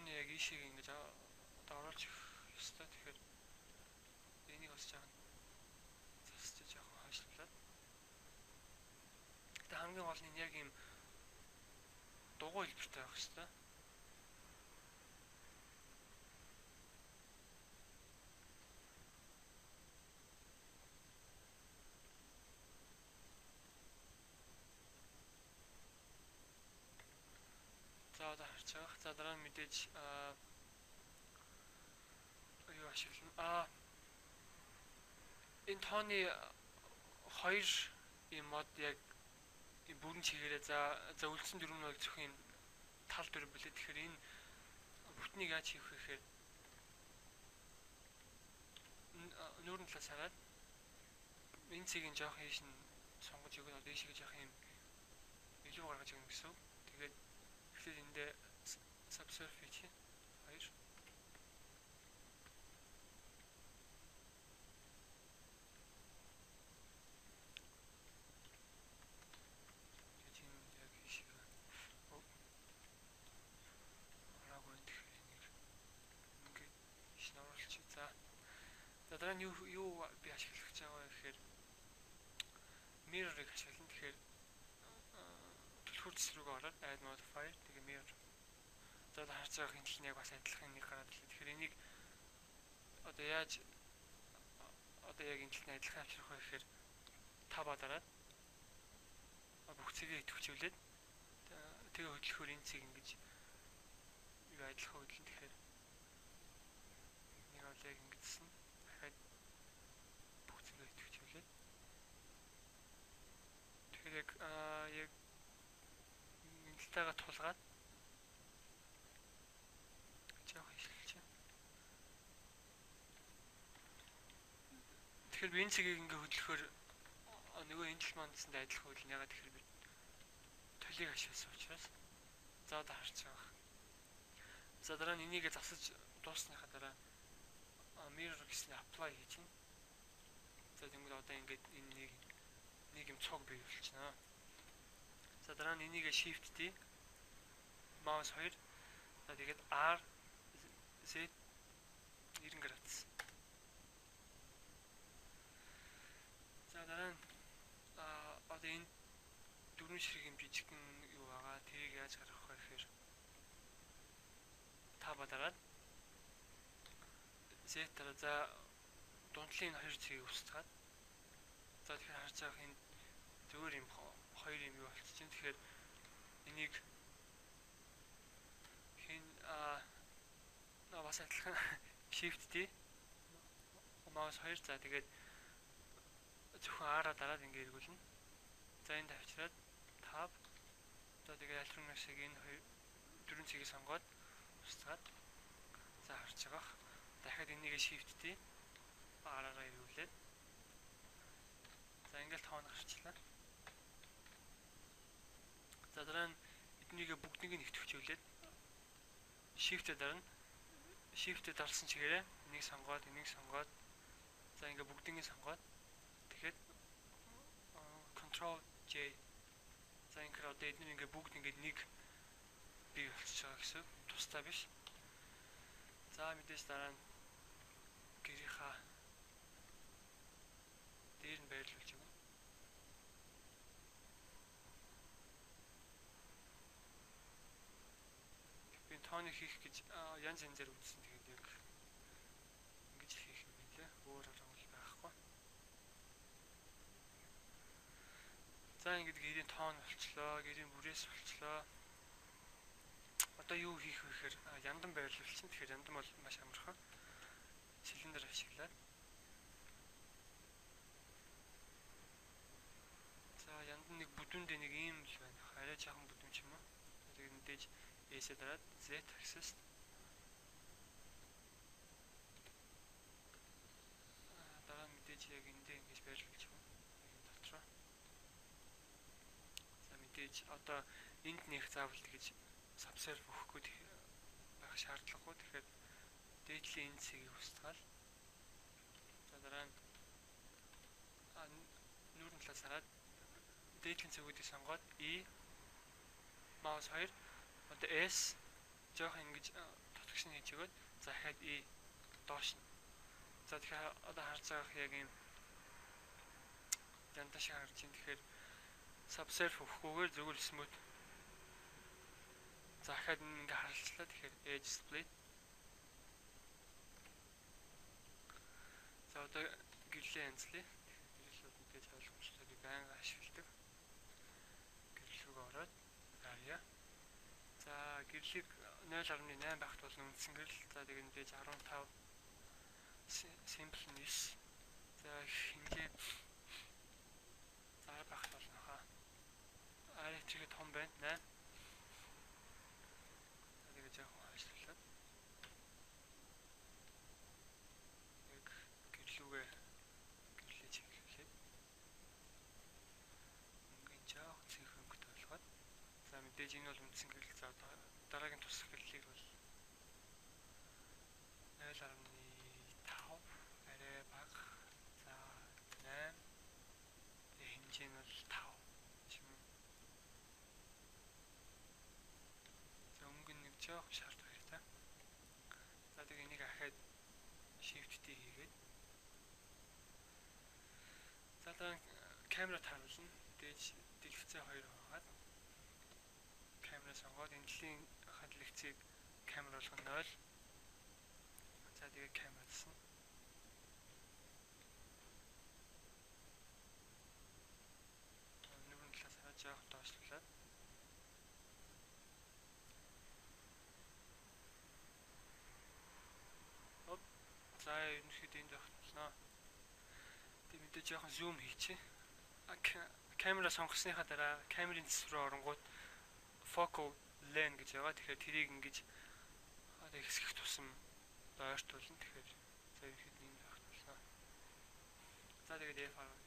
Тооны яг ийшийг ингэж оруулж өгөх ёстой. Тэгэхээр энийг бас жаахан засч жаахан хойшлуулад. Гэтэ хамгийн гол нь яг ийм дугуй хэлбэртэй байх ёстой. За одоо харж байгаа. За дараа нь мэдээж юу ашиглана. Энэ тооны хоёр ийм мод яг бүрэн чигээрээ за үлдсэн дөрвөн ног зөвхөн тал дөрв билээ. Тэгэхээр энэ бүтнийг яаж хийх вэ гэхээр нүүрэн талаас хараад энэ цэгийг жоох ийш нь сонгож өгнө. Одоо ийшээ жоох юм илүү гаргаж өгнө гэсэн үг. Тэгээд тэгэхээр эндээ subsurface чинь 2 За дараа нь юу би ашиглах гэж байгаа вэ гэхээр mirror-ыг ашиглана. Тэгэхээр түлхүүр зэс рүүгээ ороод add modifier тэгээ mirror. За одоо харж байгаа хинтэл нь яг бас адилхан нэг гараад ирлээ. Тэгэхээр энийг одоо яаж одоо яг энэ талын адилхан авчрах вэ гэхээр таба дараад бүх цэгээ идэвхжүүлээд тэгээ хөдөлгөхөөр энэ цэг ингэж юу адилхан хөдлөн. Тэгэхээр нэг бол яг ингэсэн. Дахиад бүх цэгээ идэвхжүүлээд тэгэхээр яг энэ талтайгаа тулгаад жоох хийлгэж байна. Тэгэхээр би энэ цэгийг ингээ хөдлөхөөр нөгөө энэ тал мандсанд адилхан хөдлөн. Ягаад тэгэхээр би толийг ашигласан учраас. За одоо харж байгаа. За дараа нь энийг засаж дуусныхаа дараа mirror гэсэн apply хийж чинь. За тэгвэл одоо ингээд энэ нэг юм цог бий болчихно. За дараа нь энийг shift D mouse 2. За тэгээд R Z 90 градус. За дараа нь одоо энэ дөрвөн ширхэг юм жижигхэн юу байгаа. Тэрийг яаж гаргах вэ гэхээр таба дараад Z дараа за дундлын хоёр цэгийг устгаад. За тэгэхээр харж байгаа энэ зүгээр юм хоёр юм юу болчихжээ. Тэгэхээр энийг хин бас адилхан shift D mouse 2. За тэгээд зөвхөн R-а дараад ингэ эргүүлнэ. За энд авчираад tab. За тэгээд альтернатив шиг энэ дөрвөн цэгийг сонгоод устгаад. За харж байгаа. Дахиад энийг shift D R-аараа эргүүлээд. За ингээл тоон гарчлаа. За дараа нь эднийг бүгднийг нь нэвтгчүүлээд shift-ээр дарна. Shift-ээр дарсан чигээрээ энийг сонгоод за ингээ бүгднийг сонгоод тэгэхэд control J. За ингээ одоо эднийг ингээ бүгд ингээ нэг бий болчихж байгаа гэсэн. Тусдаа биш. За мэдээж дараа нь гэрийнхаа дээр нь байрлуулж өгнө. Би тооны хийх гэж янз янзаар үзсэн. Тэгээд яг ингэж хийх юм билээ. Өөр арга байхгүй. За ингэж гэрийн тоон болчлоо, гэрийн бүрээс болчлоо. Одоо юу хийх вэ гэхээр яндан байрлуулчихна. Тэгэхээр яндан бол маш амархан. Цилиндер ашиглаад. За яндан нэг бүдүүндээ нэг ийм л байна. Арай жоохон бүдүүн ч юм уу. Тэгээд мэдээж S-ээр дараад Z axis. Дараа мэдээж яг эндээ ингэж байрлуулж байна. Энэ дотроо. За мэдээж одоо энд нэх заавал тэгж subserve өгөхгүй байх шаардлагагүй. Тэгэхээр дээдлийн энэ цэгийг устгаал. За дараа нь нүүрэн талаас хараад дээдлийн цэгүүдийг сонгоод E mouse 2 одоо S жоох ингэж selection хийж өгөөд за дахиад E доош нь. За тэгэхээр одоо харж байгаа яг юм янда шиг харж байна. Тэгэхээр subserve өгөхгүйгээр зөвхөн smooth. За дахиад ингээ харилцлаа. Тэгэхээр edge split. За одоо гэрлээ янзлаа. Гэрлүүд мэдээж ойлгомжтой байнга ашигладаг. Гэрэл рүү ороод арья. За гэрлийг 0.8 багт бол үндсэн гэрэл. За тэгээд мэдээж 15 simple 9. За хэмжээ за багт болно хаа. Арай чигээ том байна. 8. Тэгээд жоохон хойшлуулаад. Яг гэрлүүгээ гэрлээ чиглүүлээд. Мөнгөний жоох цэнхрөнгөт болгоод. За мэдээж энэ бол үндсэн гэрэл. За дараагийн тусах гэрлийг бол 0.5 арай бага. За 8. Тэгээ хэмжээ нь бол 5 юм. За өнгө нэг жоох шаард байх та. За тэгээ энийг ахаад shift D хийгээд. За дараа камера тааруулна. Дээж дэлгэцээ 2 хаагаад. Камера сонгоод энэлийн хадлэгцийг камера болгоно 0. За тэгээ камералсан. Нүрэн талаас жоох доошлуулад. Оп. За ерөнхийдөө энд байх болно. Тэг мэдээ жоохон зум хийчихье. Камера сонгосныхаа дараа камерын цэс рүү оронгууд focal length гэж байгаа. Тэгэхээр тэрийг ингэж одоо хэсгэх тусам ойртуулна. Тэгэхээр за ерөнхийдөө энэ байх болно. За тэгээд F12